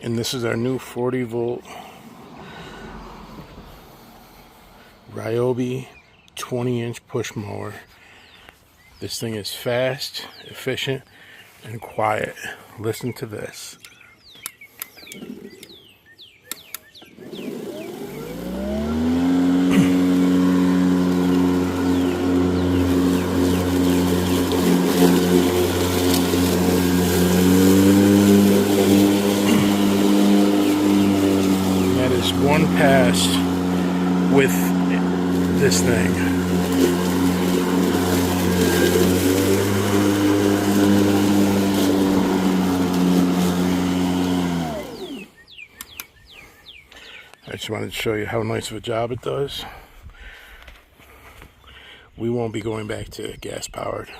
And this is our new 40 volt Ryobi 20-inch push mower. This thing is fast, efficient, and quiet. Listen to this. That is one pass with this thing. I just wanted to show you how nice of a job it does. We won't be going back to gas powered.